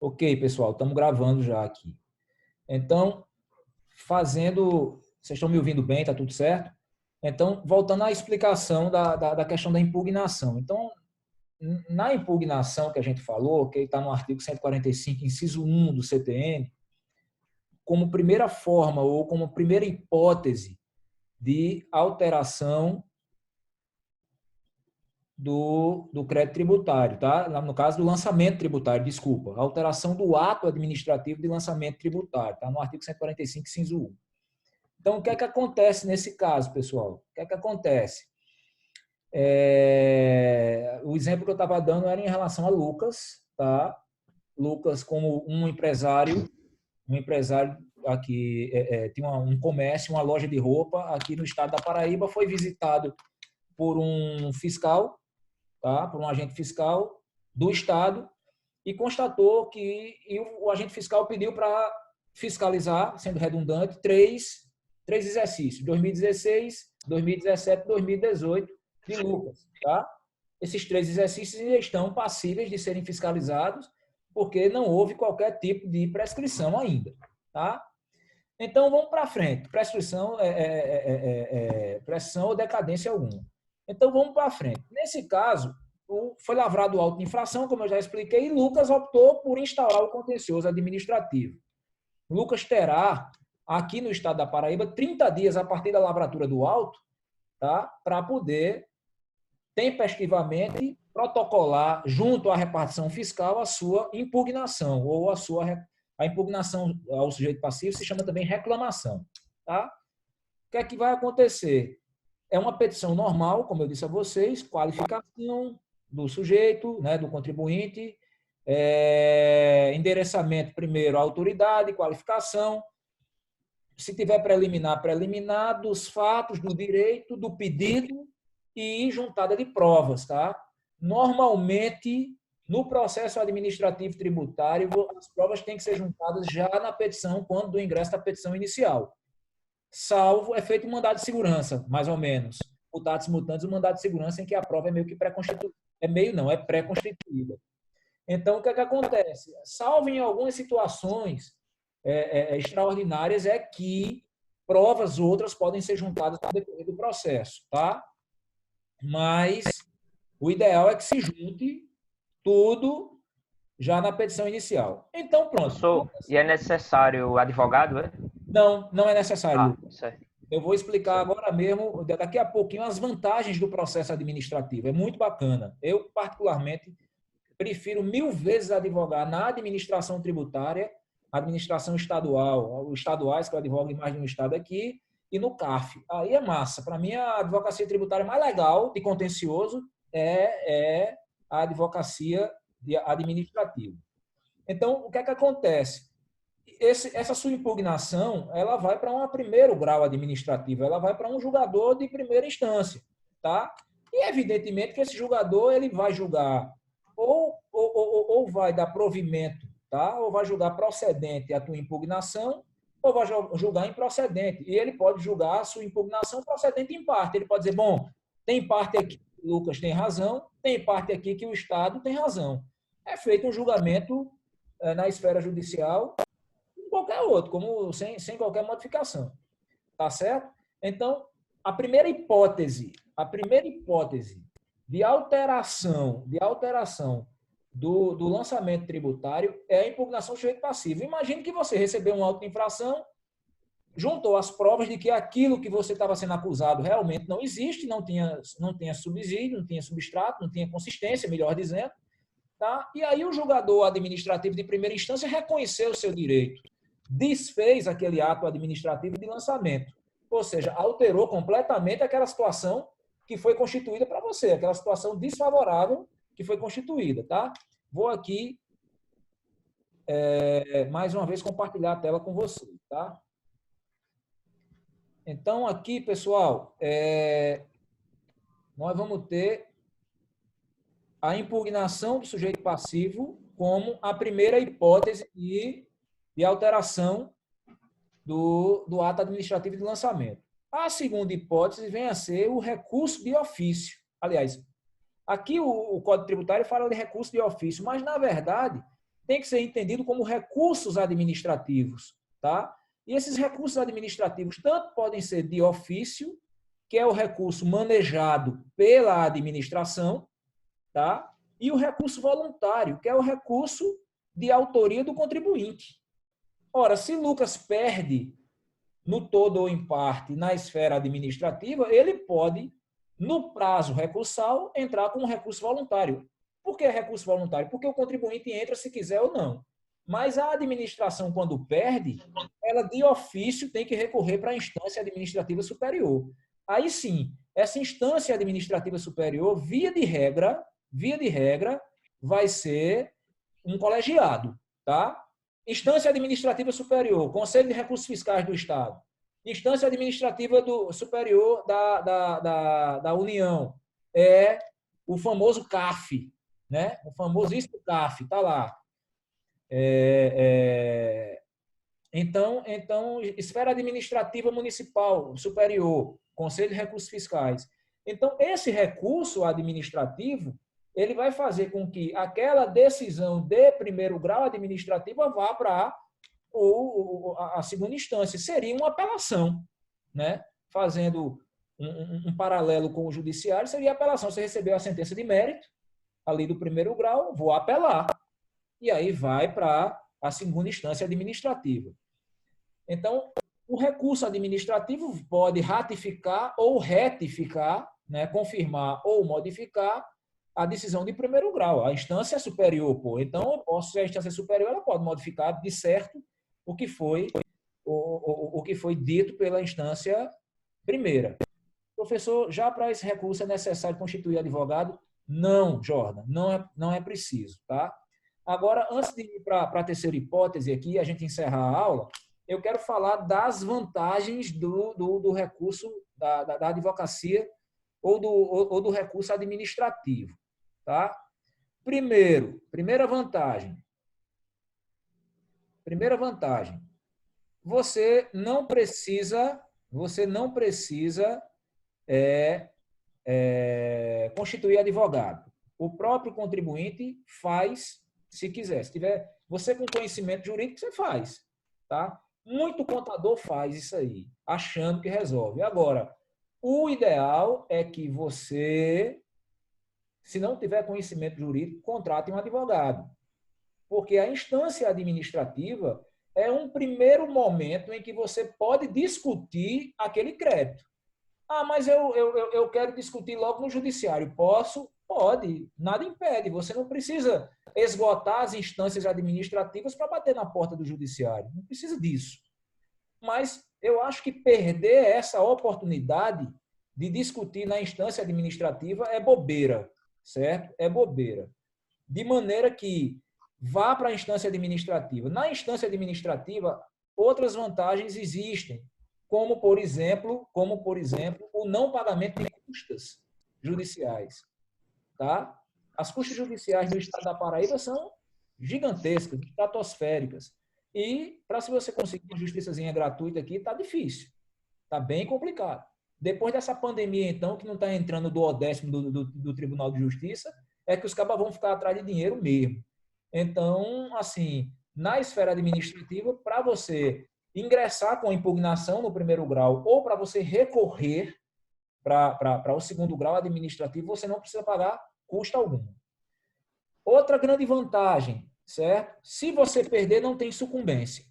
Ok, pessoal, estamos gravando já aqui. Então, vocês estão me ouvindo bem, está tudo certo? Então, voltando à explicação da questão da impugnação. Então, na impugnação que a gente falou, que está no artigo 145, inciso 1 do CTN, como primeira forma ou como primeira hipótese de alteração do crédito tributário, tá? No caso do lançamento tributário, desculpa, alteração do ato administrativo de lançamento tributário, tá? No artigo 145, inciso 1. Então, o que é que acontece nesse caso, pessoal? O que é que acontece? O exemplo que eu estava dando era em relação a Lucas, tá? Lucas, como um empresário aqui, tinha um comércio, uma loja de roupa aqui no estado da Paraíba, foi visitado por um fiscal, tá? Por um agente fiscal do estado, e constatou que o agente fiscal pediu para fiscalizar, sendo redundante, três exercícios, 2016, 2017 e 2018 de Lucas. Tá? Esses três exercícios estão passíveis de serem fiscalizados, porque não houve qualquer tipo de prescrição ainda. Tá? Então, vamos para frente. Prescrição ou decadência alguma. Então, vamos para frente. Nesse caso, foi lavrado o auto de infração, como eu já expliquei, e Lucas optou por instaurar o contencioso administrativo. Lucas terá, aqui no estado da Paraíba, 30 dias a partir da lavratura do auto, tá? Para poder, tempestivamente, protocolar, junto à repartição fiscal, a sua impugnação, ou a impugnação ao sujeito passivo se chama também reclamação. Tá? O que é que vai acontecer? É uma petição normal, como eu disse a vocês, qualificação do sujeito, né, do contribuinte, endereçamento primeiro à autoridade, qualificação, se tiver preliminar dos fatos, do direito, do pedido e juntada de provas. Tá? Normalmente, no processo administrativo tributário, as provas têm que ser juntadas já na petição, quando do ingresso da petição inicial. Salvo é feito um mandado de segurança, mais ou menos. Mutatis mutandis, o mandado de segurança em que a prova é meio que pré-constituída. É pré-constituída. Então, o que é que acontece? Salvo em algumas situações extraordinárias, é que provas outras podem ser juntadas no decorrer do processo, tá? Mas o ideal é que se junte tudo já na petição inicial. Então, pronto. E é necessário advogado, é? Não, não é necessário. Certo. Eu vou explicar agora mesmo, daqui a pouquinho, as vantagens do processo administrativo. É muito bacana. Eu, particularmente, prefiro 1000 vezes advogar na administração tributária, administração estadual, os estaduais, que eu advogo em mais de um estado aqui, e no CARF. Aí é massa. Para mim, a advocacia tributária mais legal, de contencioso, é a advocacia administrativa. Então, o que é que acontece? Essa sua impugnação, ela vai para um primeiro grau administrativo, ela vai para um julgador de primeira instância, tá? E evidentemente que esse julgador ele vai julgar ou vai dar provimento, tá? Ou vai julgar procedente a tua impugnação, ou vai julgar improcedente. E ele pode julgar a sua impugnação procedente em parte. Ele pode dizer, bom, tem parte aqui que o Lucas tem razão, tem parte aqui que o Estado tem razão. É feito um julgamento na esfera judicial qualquer outro, como sem qualquer modificação. Tá certo? Então, a primeira hipótese de alteração do lançamento tributário é a impugnação do sujeito passivo. Imagine que você recebeu um auto de infração, juntou as provas de que aquilo que você estava sendo acusado realmente não existe, não tinha subsídio, não tinha substrato, não tinha consistência, melhor dizendo. Tá? E aí o julgador administrativo de primeira instância reconheceu o seu direito, desfez aquele ato administrativo de lançamento. Ou seja, alterou completamente aquela situação que foi constituída para você, aquela situação desfavorável que foi constituída. Tá? Vou aqui, mais uma vez, compartilhar a tela com você. Tá? Então, aqui, pessoal, nós vamos ter a impugnação do sujeito passivo como a primeira hipótese de alteração do ato administrativo de lançamento. A segunda hipótese vem a ser o recurso de ofício. Aliás, aqui o Código Tributário fala de recurso de ofício, mas, na verdade, tem que ser entendido como recursos administrativos, tá? E esses recursos administrativos tanto podem ser de ofício, que é o recurso manejado pela administração, tá? E o recurso voluntário, que é o recurso de autoria do contribuinte. Ora, se Lucas perde no todo ou em parte na esfera administrativa, ele pode, no prazo recursal, entrar com um recurso voluntário. Por que recurso voluntário? Porque o contribuinte entra se quiser ou não. Mas a administração, quando perde, ela de ofício tem que recorrer para a instância administrativa superior. Aí sim, essa instância administrativa superior, via de regra, vai ser um colegiado, tá? Instância administrativa superior, Conselho de Recursos Fiscais do Estado. Instância administrativa superior da União. É o famoso CAF, né? O famosíssimo CAF, está lá. Então, esfera administrativa municipal superior, Conselho de Recursos Fiscais. Então, esse recurso administrativo, ele vai fazer com que aquela decisão de primeiro grau administrativa vá para a segunda instância. Seria uma apelação, né? Fazendo um paralelo com o judiciário, seria apelação. Você recebeu a sentença de mérito, ali do primeiro grau, vou apelar. E aí vai para a segunda instância administrativa. Então, o recurso administrativo pode ratificar ou retificar, né? Confirmar ou modificar a decisão de primeiro grau. A instância é superior, pô. Então, eu posso, se a instância é superior, ela pode modificar de certo o que foi dito pela instância primeira. Professor, já para esse recurso é necessário constituir advogado? Não, Jordan, não é preciso, tá? Agora, antes de ir para a terceira hipótese aqui, a gente encerrar a aula, eu quero falar das vantagens do recurso da advocacia ou do recurso administrativo, tá? Primeira vantagem, você não precisa constituir advogado. O próprio contribuinte faz, se quiser. Se tiver você com conhecimento jurídico, você faz, tá? Muito contador faz isso aí, achando que resolve. Agora, o ideal é que você, se não tiver conhecimento jurídico, contrate um advogado. Porque a instância administrativa é um primeiro momento em que você pode discutir aquele crédito. Ah, mas eu quero discutir logo no judiciário. Posso? Pode. Nada impede. Você não precisa esgotar as instâncias administrativas para bater na porta do judiciário. Não precisa disso. Mas eu acho que perder essa oportunidade de discutir na instância administrativa é bobeira, certo? É bobeira. De maneira que vá para a instância administrativa. Na instância administrativa, outras vantagens existem, como, por exemplo, o não pagamento de custas judiciais. Tá? As custas judiciais no estado da Paraíba são gigantescas, estratosféricas. E, para se você conseguir uma justiçazinha gratuita aqui, está difícil. Está bem complicado. Depois dessa pandemia, então, que não está entrando do 10º do Tribunal de Justiça, é que os cabas vão ficar atrás de dinheiro mesmo. Então, assim, na esfera administrativa, para você ingressar com a impugnação no primeiro grau ou para você recorrer para o segundo grau administrativo, você não precisa pagar custo algum. Outra grande vantagem, certo? Se você perder, não tem sucumbência.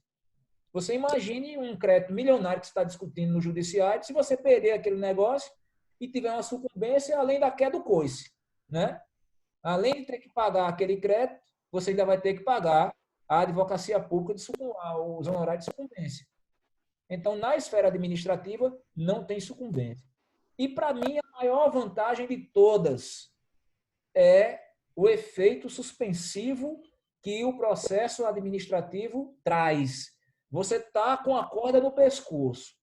Você imagine um crédito milionário que você está discutindo no judiciário, se você perder aquele negócio e tiver uma sucumbência, além da queda do coice, né? Além de ter que pagar aquele crédito, você ainda vai ter que pagar a advocacia pública, os honorários de sucumbência. Então, na esfera administrativa, não tem sucumbência. E, para mim, a maior vantagem de todas é o efeito suspensivo que o processo administrativo traz. Você está com a corda no pescoço,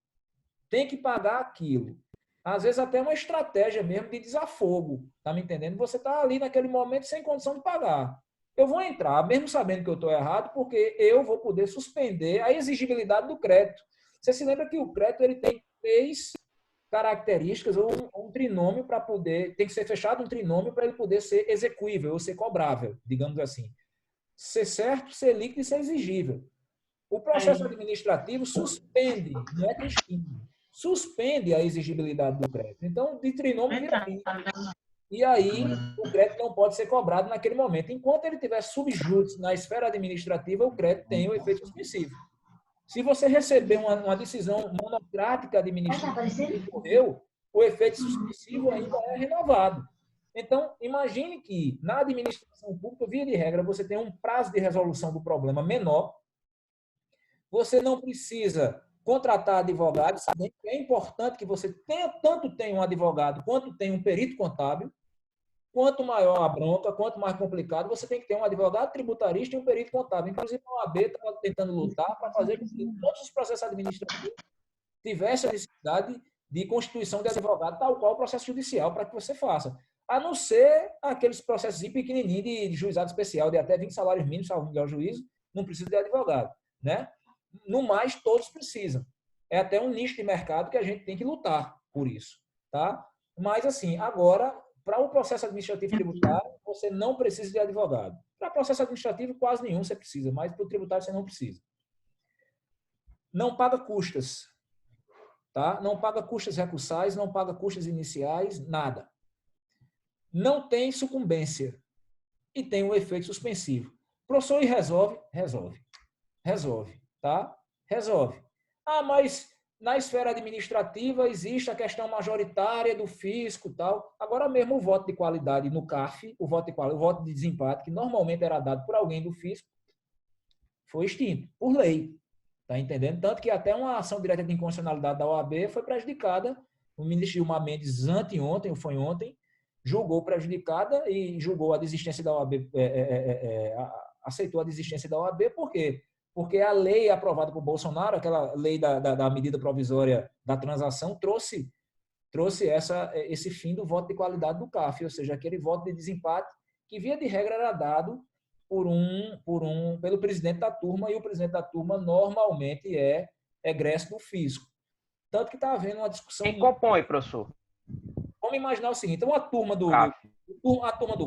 tem que pagar aquilo. Às vezes até uma estratégia mesmo de desafogo, tá me entendendo? Você está ali naquele momento sem condição de pagar. Eu vou entrar, mesmo sabendo que eu estou errado, porque eu vou poder suspender a exigibilidade do crédito. Você se lembra que o crédito ele tem 3 características, ou um trinômio para poder... Tem que ser fechado um trinômio para ele poder ser execuível, ou ser cobrável, digamos assim. ser certo, ser líquido e ser exigível. O processo administrativo suspende, não é que extingue, suspende a exigibilidade do crédito. Então, de trinômio vira bi. E aí, o crédito não pode ser cobrado naquele momento. Enquanto ele estiver subjúdice na esfera administrativa, o crédito tem o efeito suspensivo. Se você receber uma decisão monocrática administrativa que ocorreu, o efeito suspensivo ainda é renovado. Então, imagine que na administração pública, via de regra, você tem um prazo de resolução do problema menor, você não precisa contratar advogado, sabendo que é importante que você tanto tenha um advogado quanto tenha um perito contábil. Quanto maior a bronca, quanto mais complicado, você tem que ter um advogado tributarista e um perito contábil. Inclusive, a OAB está tentando lutar para fazer com que todos os processos administrativos tivessem a necessidade de constituição de advogado, tal qual o processo judicial, para que você faça. A não ser aqueles processos pequenininhos de juizado especial, de até 20 salários mínimos, salvo melhor juízo, não precisa de advogado. Né? No mais, todos precisam. É até um nicho de mercado que a gente tem que lutar por isso. Tá? Mas, assim, agora, para o processo administrativo tributário, você não precisa de advogado. Para processo administrativo, quase nenhum você precisa, mas para o tributário você não precisa. Não paga custas. Tá? Não paga custas recursais, não paga custas iniciais, nada. Não tem sucumbência. E tem um efeito suspensivo. Professor, e resolve? Resolve. Resolve. Tá? Resolve. Ah, mas na esfera administrativa existe a questão majoritária do fisco e tal. Agora mesmo o voto de qualidade no CARF, o voto de desempate, que normalmente era dado por alguém do fisco, foi extinto, por lei. Tá entendendo? Tanto que até uma ação direta de inconstitucionalidade da OAB foi prejudicada. O ministro Gilmar Mendes, anteontem, ou foi ontem, julgou prejudicada e julgou a desistência da OAB, aceitou a desistência da OAB, por quê? Porque a lei aprovada por Bolsonaro, aquela lei da medida provisória da transação, trouxe esse fim do voto de qualidade do CARF, ou seja, aquele voto de desempate que, via de regra, era dado pelo presidente da turma, e o presidente da turma normalmente é egresso do fisco. Tanto que está havendo uma discussão... Quem compõe, professor? Vamos imaginar o seguinte, a turma do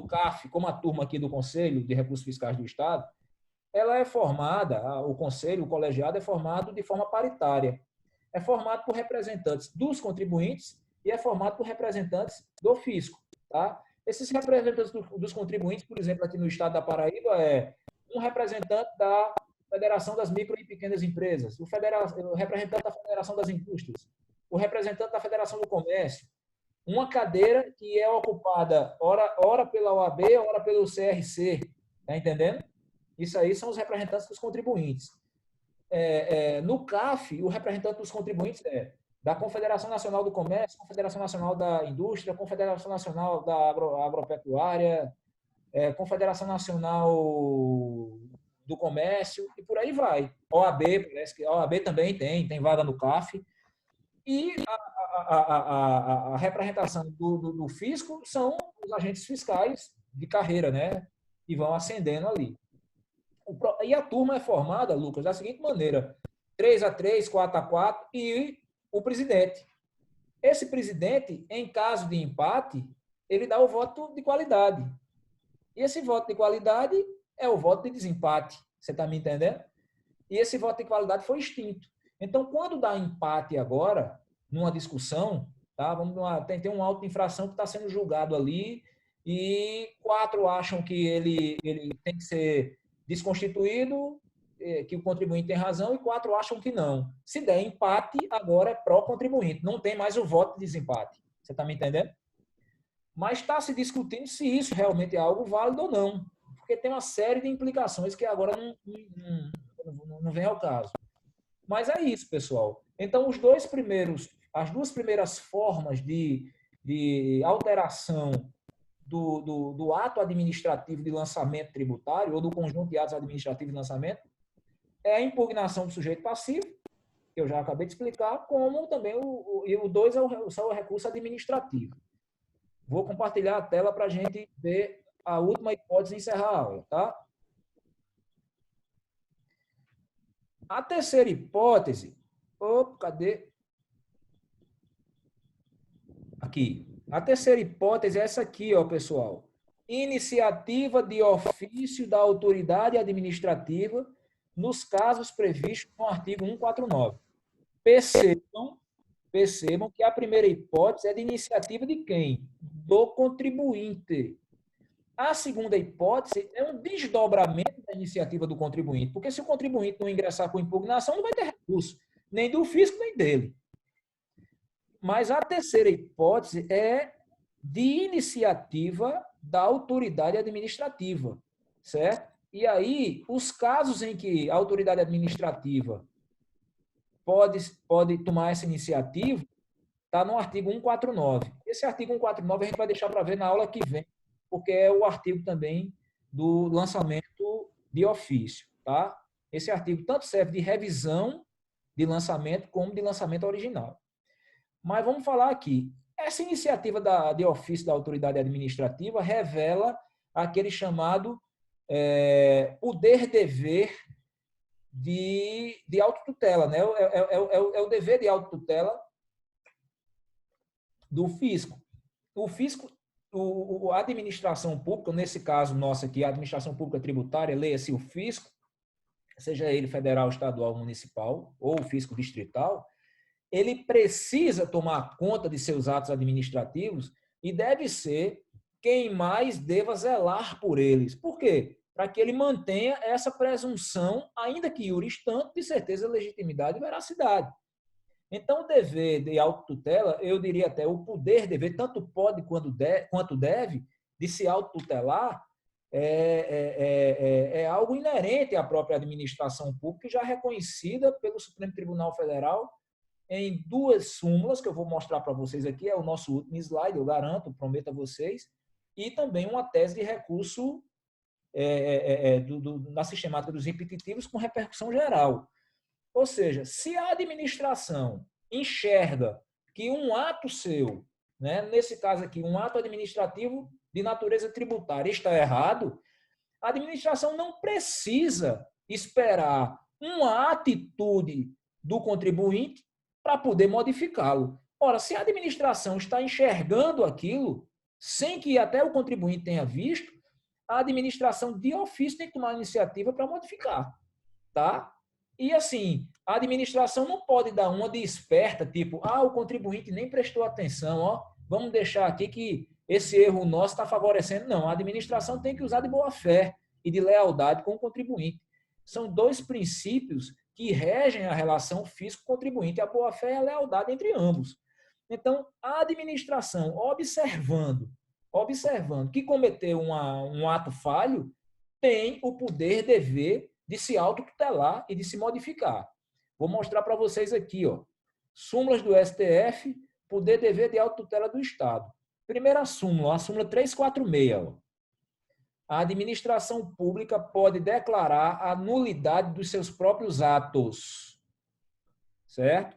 CAF, como a turma aqui do Conselho de Recursos Fiscais do Estado, ela é formada, o conselho, o colegiado é formado de forma paritária. É formado por representantes dos contribuintes e é formado por representantes do fisco. Tá? Esses representantes dos contribuintes, por exemplo, aqui no estado da Paraíba, é um representante da Federação das Micro e Pequenas Empresas, o representante da Federação das Indústrias, o representante da Federação do Comércio, uma cadeira que é ocupada ora pela OAB, ora pelo CRC. Está entendendo? Isso aí são os representantes dos contribuintes. No CAF, o representante dos contribuintes é da Confederação Nacional do Comércio, Confederação Nacional da Indústria, Confederação Nacional da Agropecuária, Confederação Nacional do Comércio, e por aí vai. OAB, parece que a OAB também tem vaga no CAF. E a representação do fisco são os agentes fiscais de carreira, né? Que vão ascendendo ali. E a turma é formada, Lucas, da seguinte maneira: 3-3, 4-4 e o presidente. Esse presidente, em caso de empate, ele dá o voto de qualidade. E esse voto de qualidade é o voto de desempate. Você está me entendendo? E esse voto de qualidade foi extinto. Então, quando dá empate agora, numa discussão, tá? Tem um auto de infração que está sendo julgado ali e 4 acham que ele tem que ser desconstituído, que o contribuinte tem razão, e 4 acham que não. Se der empate, agora é pró-contribuinte. Não tem mais o voto de desempate. Você está me entendendo? Mas está se discutindo se isso realmente é algo válido ou não. Porque tem uma série de implicações que agora não vem ao caso. Mas é isso, pessoal. Então, as duas primeiras formas de alteração do ato administrativo de lançamento tributário, ou do conjunto de atos administrativos de lançamento, é a impugnação do sujeito passivo, que eu já acabei de explicar, como também o 2 é o recurso administrativo. Vou compartilhar a tela para a gente ver a última hipótese e encerrar a aula, tá? A terceira hipótese... cadê? Aqui. A terceira hipótese é essa aqui, ó, pessoal. iniciativa de ofício da autoridade administrativa nos casos previstos no artigo 149. Percebam que a primeira hipótese é de iniciativa de quem? Do contribuinte. A segunda hipótese é um desdobramento da iniciativa do contribuinte, porque se o contribuinte não ingressar com impugnação, não vai ter recurso, nem do fisco, nem dele. Mas a terceira hipótese é de iniciativa da autoridade administrativa, certo? E aí, os casos em que a autoridade administrativa pode tomar essa iniciativa, está no artigo 149. Esse artigo 149 a gente vai deixar para ver na aula que vem, porque é o artigo também do lançamento de ofício, tá? Esse artigo tanto serve de revisão de lançamento como de lançamento original. Mas vamos falar aqui. Essa iniciativa de ofício da autoridade administrativa revela aquele chamado poder-dever de autotutela, né? É o dever de autotutela do fisco. O fisco, a administração pública, nesse caso nosso aqui, a administração pública tributária, leia-se o fisco, seja ele federal, estadual, municipal ou o fisco distrital, ele precisa tomar conta de seus atos administrativos e deve ser quem mais deva zelar por eles. Por quê? Para que ele mantenha essa presunção, ainda que iuristante, de certeza, legitimidade e veracidade. Então, o dever de autotutela, eu diria até o poder-dever, tanto pode quanto deve, de se autotutelar, é algo inerente à própria administração pública, já reconhecida pelo Supremo Tribunal Federal em duas súmulas, que eu vou mostrar para vocês aqui, é o nosso último slide, eu garanto, prometo a vocês, e também uma tese de recurso na sistemática dos impeditivos com repercussão geral. Ou seja, se a administração enxerga que um ato seu, né, nesse caso aqui, um ato administrativo de natureza tributária está errado, a administração não precisa esperar uma atitude do contribuinte para poder modificá-lo. Ora, se a administração está enxergando aquilo, sem que até o contribuinte tenha visto, a administração de ofício tem que tomar iniciativa para modificar, tá? E assim, a administração não pode dar uma de esperta, tipo, o contribuinte nem prestou atenção, ó, vamos deixar aqui que esse erro nosso está favorecendo. Não, a administração tem que usar de boa fé e de lealdade com o contribuinte. São dois princípios que regem a relação fisco-contribuinte, a boa-fé e a lealdade entre ambos. Então, a administração, observando que cometeu um ato falho, tem o poder-dever de se autotutelar e de se modificar. Vou mostrar para vocês aqui, ó, súmulas do STF, poder-dever de autotutela do Estado. Primeira súmula, a súmula 346, ó. A administração pública pode declarar a nulidade dos seus próprios atos. Certo?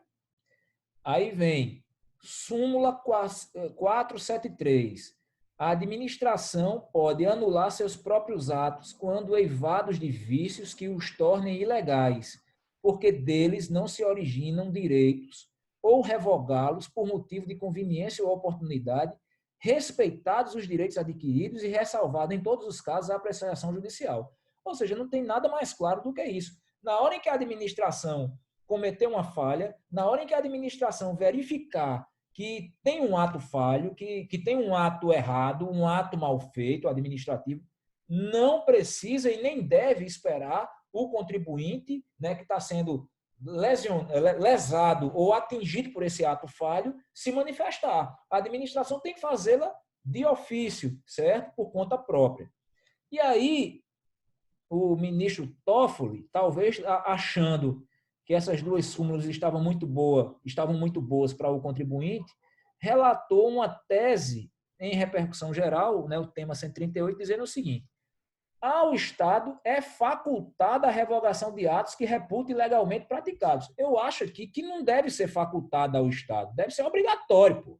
Aí vem súmula 473. A administração pode anular seus próprios atos quando eivados de vícios que os tornem ilegais, porque deles não se originam direitos, ou revogá-los por motivo de conveniência ou oportunidade, respeitados os direitos adquiridos e ressalvado em todos os casos a apreciação judicial. Ou seja, não tem nada mais claro do que isso. Na hora em que a administração cometer uma falha, na hora em que a administração verificar que tem um ato falho, que tem um ato errado, um ato mal feito, administrativo, não precisa e nem deve esperar o contribuinte, né, que está sendo lesado ou atingido por esse ato falho se manifestar. A administração tem que fazê-la de ofício, certo? Por conta própria. E aí, o ministro Toffoli, talvez achando que essas duas súmulas estavam muito boas para o contribuinte, relatou uma tese em repercussão geral, né, o tema 138, dizendo o seguinte: ao Estado é facultada a revogação de atos que reputem ilegalmente praticados. Eu acho aqui que não deve ser facultada ao Estado, deve ser obrigatório, pô.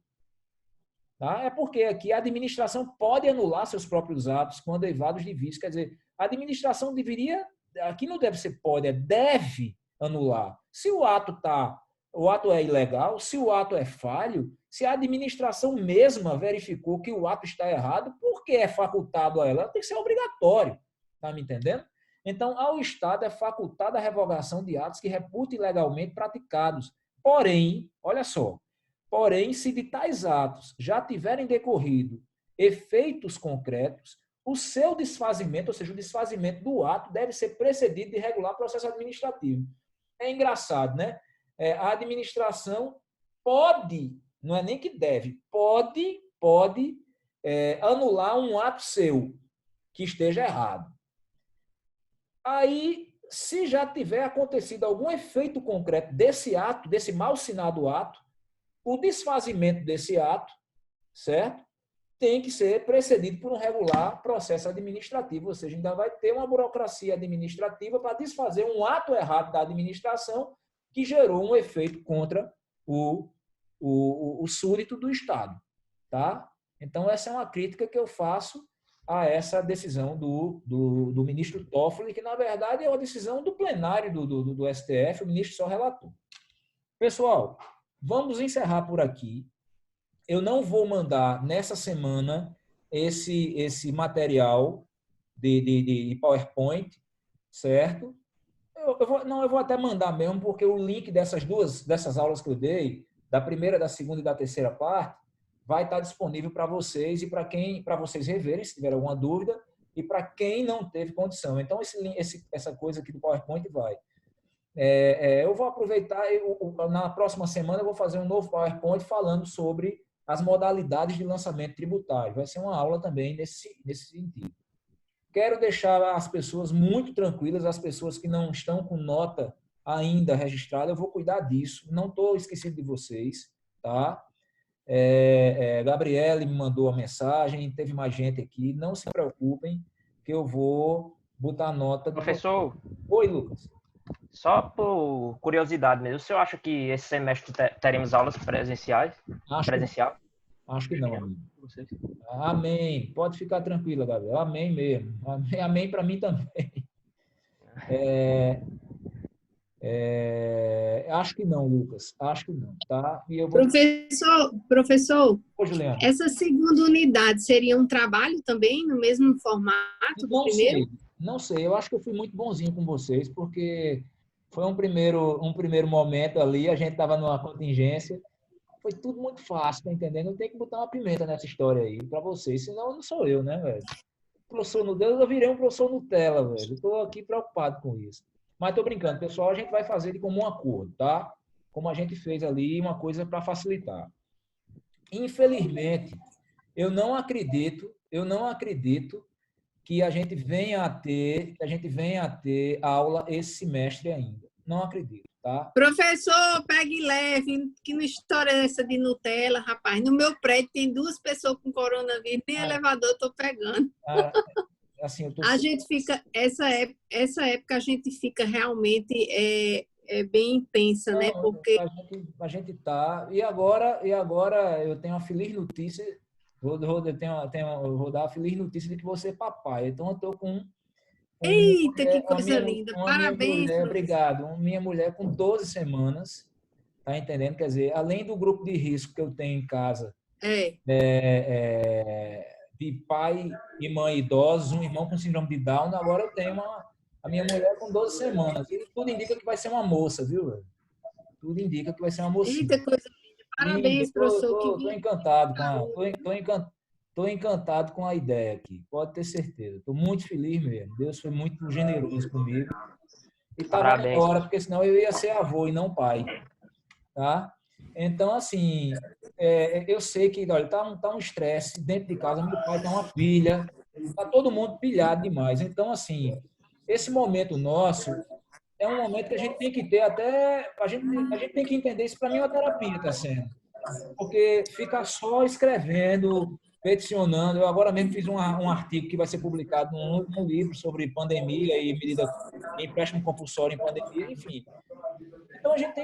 Tá? É porque aqui a administração pode anular seus próprios atos quando eivados de vício. Quer dizer, a administração deveria, aqui não deve ser pode, é deve anular. Se o ato está o ato é ilegal, se o ato é falho, se a administração mesma verificou que o ato está errado, por que é facultado a ela? Ela tem que ser obrigatório, está me entendendo? Então, ao Estado é facultada a revogação de atos que reputem ilegalmente praticados. Porém, olha só, porém, se de tais atos já tiverem decorrido efeitos concretos, o seu desfazimento, ou seja, o desfazimento do ato, deve ser precedido de regular processo administrativo. É engraçado, né? A administração pode, não é nem que deve, pode anular um ato seu que esteja errado. Aí, se já tiver acontecido algum efeito concreto desse ato, desse mal assinado ato, o desfazimento desse ato, certo? Tem que ser precedido por um regular processo administrativo, ou seja, ainda vai ter uma burocracia administrativa para desfazer um ato errado da administração que gerou um efeito contra o súdito do Estado. Tá? Então, essa é uma crítica que eu faço a essa decisão do ministro Toffoli, que, na verdade, é uma decisão do plenário do STF, o ministro só relatou. Pessoal, vamos encerrar por aqui. Eu não vou mandar nessa semana esse material de PowerPoint, certo? Eu vou até mandar mesmo, porque o link dessas aulas que eu dei, da primeira, da segunda e da terceira parte, vai estar disponível para vocês e para vocês reverem, se tiver alguma dúvida, e para quem não teve condição. Então, essa coisa aqui do PowerPoint vai. Eu vou aproveitar, na próxima semana eu vou fazer um novo PowerPoint falando sobre as modalidades de lançamento tributário. Vai ser uma aula também nesse sentido. Quero deixar as pessoas muito tranquilas, as pessoas que não estão com nota ainda registrada, eu vou cuidar disso. Não estou esquecido de vocês, tá? Gabriele me mandou a mensagem, teve mais gente aqui. Não se preocupem, que eu vou botar a nota. Professor? Oi, Lucas. Só por curiosidade mesmo, o senhor acha que esse semestre teremos aulas presenciais? Acho que não, amigo. Amém. Pode ficar tranquila, Gabriel. Amém mesmo. Amém para mim também. Acho que não, Lucas. Acho que não, tá? E eu vou... Professor, Ô, Juliana. Essa segunda unidade seria um trabalho também no mesmo formato do primeiro? Não sei. Eu acho que eu fui muito bonzinho com vocês, porque foi um primeiro momento ali, a gente estava numa contingência, foi tudo muito fácil, tá entendendo? Eu tenho que botar uma pimenta nessa história aí para vocês, senão não sou eu, né, velho? Professor Nutella, eu virei um professor Nutella, velho. Estou aqui preocupado com isso. Mas estou brincando, pessoal, a gente vai fazer de comum acordo, tá? Como a gente fez ali, uma coisa para facilitar. Infelizmente, eu não acredito que a gente venha a ter aula esse semestre ainda. Não acredito, tá? Professor, pegue leve, que não história é essa de Nutella, rapaz? No meu prédio tem 2 pessoas com coronavírus, nem elevador eu tô pegando. Assim, a gente fica, essa época a gente fica realmente bem intensa, não, né? Porque a gente tá. E agora eu tenho uma feliz notícia. Eu vou dar a feliz notícia de que você é papai. Então eu tô com eita, que coisa linda. Parabéns. Obrigado. Minha mulher com 12 semanas, tá entendendo? Quer dizer, além do grupo de risco que eu tenho em casa, de pai e mãe idosos, um irmão com síndrome de Down, agora eu tenho a minha mulher com 12 semanas. E tudo indica que vai ser uma moça, viu, velho? Tudo indica que vai ser uma mocinha. Eita, coisa linda. Parabéns, professor. Estou encantado Estou encantado com a ideia aqui, pode ter certeza. Estou muito feliz mesmo. Deus foi muito generoso comigo. E estava na hora, porque senão eu ia ser avô e não pai. Tá? Então, assim, eu sei que tá um estresse dentro de casa. Meu pai tem uma pilha, está todo mundo pilhado demais. Então, assim, esse momento nosso é um momento que a gente tem que ter até... A gente tem que entender isso. Para mim, é uma terapia está sendo. Porque ficar só escrevendo, peticionando. Eu agora mesmo fiz um artigo que vai ser publicado num livro sobre pandemia e medida de empréstimo compulsório em pandemia, enfim. Então, a gente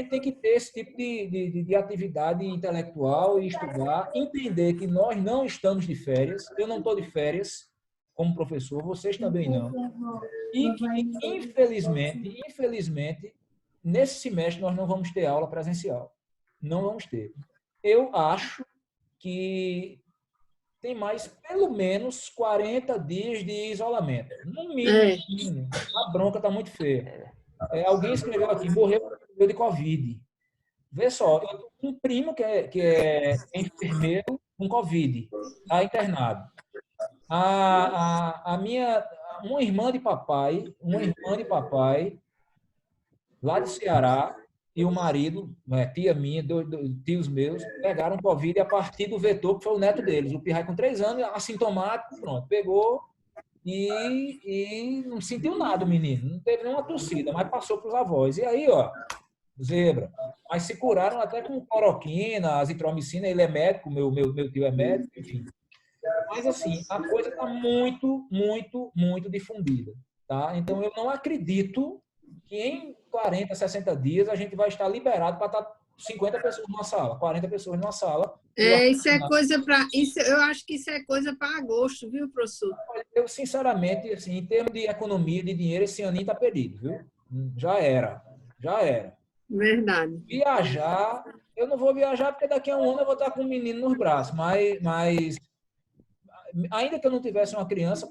tem que ter esse tipo de atividade intelectual e estudar, entender que nós não estamos de férias. Eu não estou de férias como professor, vocês também não. E que, infelizmente, nesse semestre nós não vamos ter aula presencial. Não vamos ter. Eu acho que tem mais pelo menos 40 dias de isolamento. No mínimo, a bronca está muito feia. Alguém escreveu aqui, morreu de Covid. Vê só, eu tenho um primo que é enfermeiro com Covid, está internado. Uma irmã de papai, lá de Ceará, e o marido, tia minha, tios meus, pegaram Covid a partir do vetor, que foi o neto deles. O pirrai com 3 anos, assintomático, pronto, pegou e não sentiu nada o menino. Não teve nenhuma tossida, mas passou para os avós. E aí, ó, zebra. Mas se curaram até com cloroquina, azitromicina, ele é médico, meu tio é médico, enfim. Mas, assim, a coisa está muito, muito, muito difundida. Tá? Então, eu não acredito que em 40, 60 dias a gente vai estar liberado para estar 50 pessoas numa sala, 40 pessoas numa sala. Isso é coisa para... Eu acho que isso é coisa para agosto, viu, professor? Eu, sinceramente, assim, em termos de economia, de dinheiro, esse aninho está perdido, viu? Já era. Verdade. Viajar, eu não vou viajar porque daqui a um ano eu vou estar com um menino nos braços, mas ainda que eu não tivesse uma criança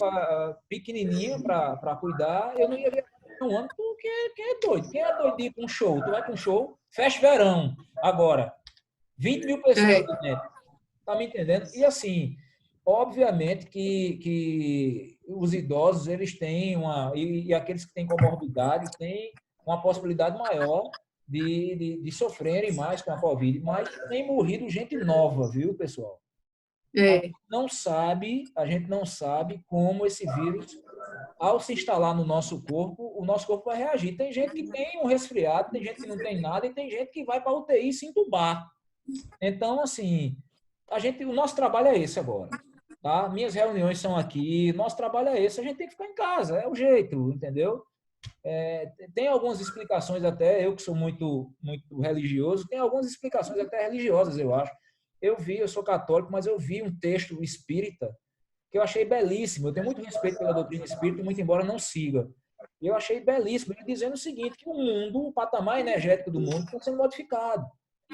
pequenininha para cuidar, eu não ia viajar um ano, porque quem é doido? Quem é doido de ir para um show? Tu vai para um show, fecha verão, agora, 20 mil pessoas dentro. Tá me entendendo? E assim, obviamente que os idosos, eles têm e aqueles que têm comorbidade, têm uma possibilidade maior de sofrerem mais com a Covid, mas tem morrido gente nova, viu, pessoal? A gente não sabe como esse vírus, ao se instalar no nosso corpo, o nosso corpo vai reagir. Tem gente que tem um resfriado, tem gente que não tem nada, e tem gente que vai para a UTI se entubar. Então, assim, o nosso trabalho é esse agora. Tá? Minhas reuniões são aqui, nosso trabalho é esse, a gente tem que ficar em casa, é o jeito, entendeu? Tem algumas explicações até, eu que sou muito, muito religioso, tem algumas explicações até religiosas, eu acho. Eu sou católico, mas eu vi um texto espírita que eu achei belíssimo. Eu tenho muito respeito pela doutrina espírita, muito embora não siga. Eu achei belíssimo ele dizendo o seguinte, que o patamar energético do mundo está sendo modificado,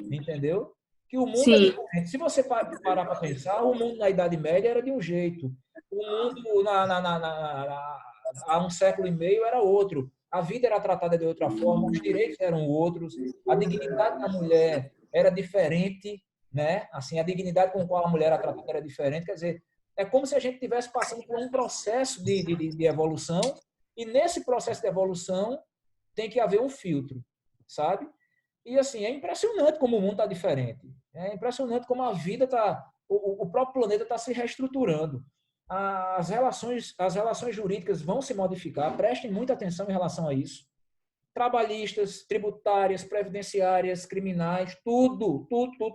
entendeu? Que o mundo é diferente. Se você parar para pensar, o mundo na Idade Média era de um jeito, o mundo há um século e meio era outro. A vida era tratada de outra forma, os direitos eram outros, a dignidade da mulher era diferente, né? Assim, a dignidade com a qual a mulher era tratada era diferente. Quer dizer, é como se a gente estivesse passando por um processo de evolução, e nesse processo de evolução tem que haver um filtro, sabe? E assim, é impressionante como o mundo está diferente. É impressionante como a vida está... O próprio planeta está se reestruturando. As relações jurídicas vão se modificar, prestem muita atenção em relação a isso. Trabalhistas, tributárias, previdenciárias, criminais, tudo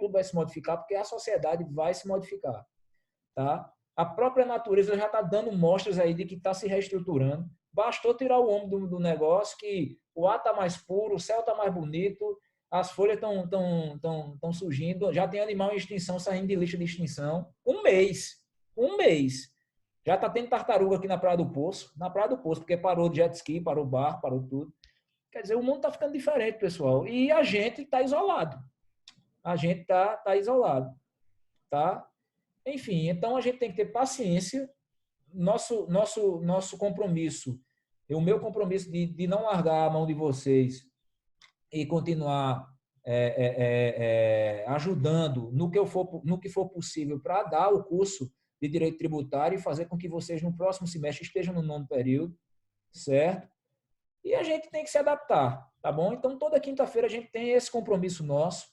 vai se modificar, porque a sociedade vai se modificar. Tá? A própria natureza já está dando mostras aí de que está se reestruturando. Bastou tirar o homem do negócio, que o ar está mais puro, o céu está mais bonito, as folhas estão surgindo, já tem animal em extinção saindo de lista de extinção. Um mês. Já está tendo tartaruga aqui na Praia do Poço, porque parou de jet ski, parou o barco, parou tudo. Quer dizer, o mundo está ficando diferente, pessoal. E a gente está isolado. Tá? Enfim, então a gente tem que ter paciência. Nosso compromisso, o meu compromisso de não largar a mão de vocês e continuar ajudando no que for possível para dar o curso de Direito Tributário e fazer com que vocês no próximo semestre estejam no 9º período, certo? E a gente tem que se adaptar, tá bom? Então, toda quinta-feira a gente tem esse compromisso nosso.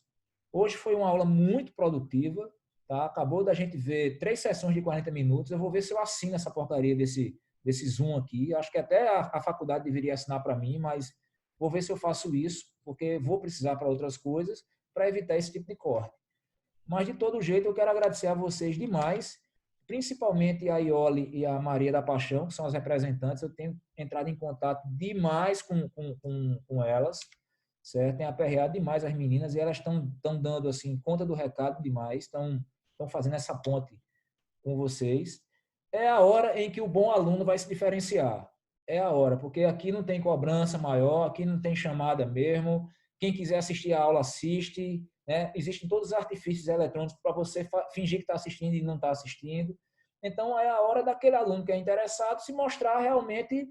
Hoje foi uma aula muito produtiva, tá? Acabou da gente ver 3 sessões de 40 minutos. Eu vou ver se eu assino essa porcaria desse Zoom aqui. Acho que até a faculdade deveria assinar para mim, mas vou ver se eu faço isso, porque vou precisar para outras coisas, para evitar esse tipo de corte. Mas, de todo jeito, eu quero agradecer a vocês demais, principalmente a Iole e a Maria da Paixão, que são as representantes. Eu tenho entrado em contato demais com elas, certo? Tenho aperreado demais as meninas, e elas estão dando assim, conta do recado demais, estão fazendo essa ponte com vocês. É a hora em que o bom aluno vai se diferenciar. é a hora, porque aqui não tem cobrança maior, aqui não tem chamada mesmo. Quem quiser assistir a aula, assiste. Né? Existem todos os artifícios eletrônicos para você fingir que está assistindo e não está assistindo. Então, é a hora daquele aluno que é interessado se mostrar realmente,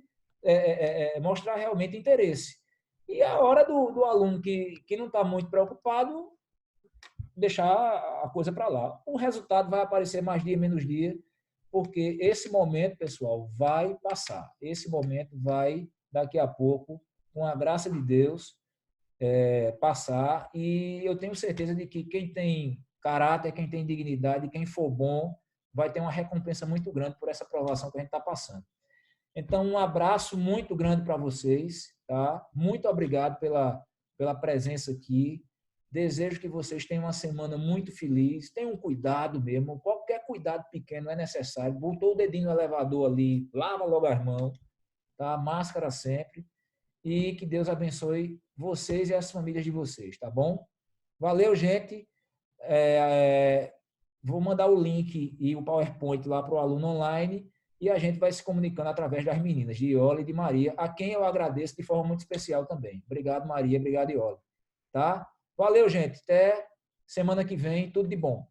mostrar realmente interesse. E é a hora do aluno que não está muito preocupado deixar a coisa para lá. O resultado vai aparecer mais dia, menos dia, porque esse momento, pessoal, vai passar. Esse momento vai, daqui a pouco, com a graça de Deus, passar. E eu tenho certeza de que quem tem caráter, quem tem dignidade, quem for bom, vai ter uma recompensa muito grande por essa provação que a gente está passando. Então, um abraço muito grande para vocês, tá? Muito obrigado pela presença aqui. Desejo que vocês tenham uma semana muito feliz. Tenham cuidado mesmo. Qualquer cuidado pequeno é necessário. Botou o dedinho no elevador ali, lava logo as mãos, tá? Máscara sempre. E que Deus abençoe vocês e as famílias de vocês, tá bom? Valeu, gente. Vou mandar o link e o PowerPoint lá para o aluno online e a gente vai se comunicando através das meninas, de Iole e de Maria, a quem eu agradeço de forma muito especial também. Obrigado, Maria. Obrigado, Iole. Tá? Valeu, gente. Até semana que vem. Tudo de bom.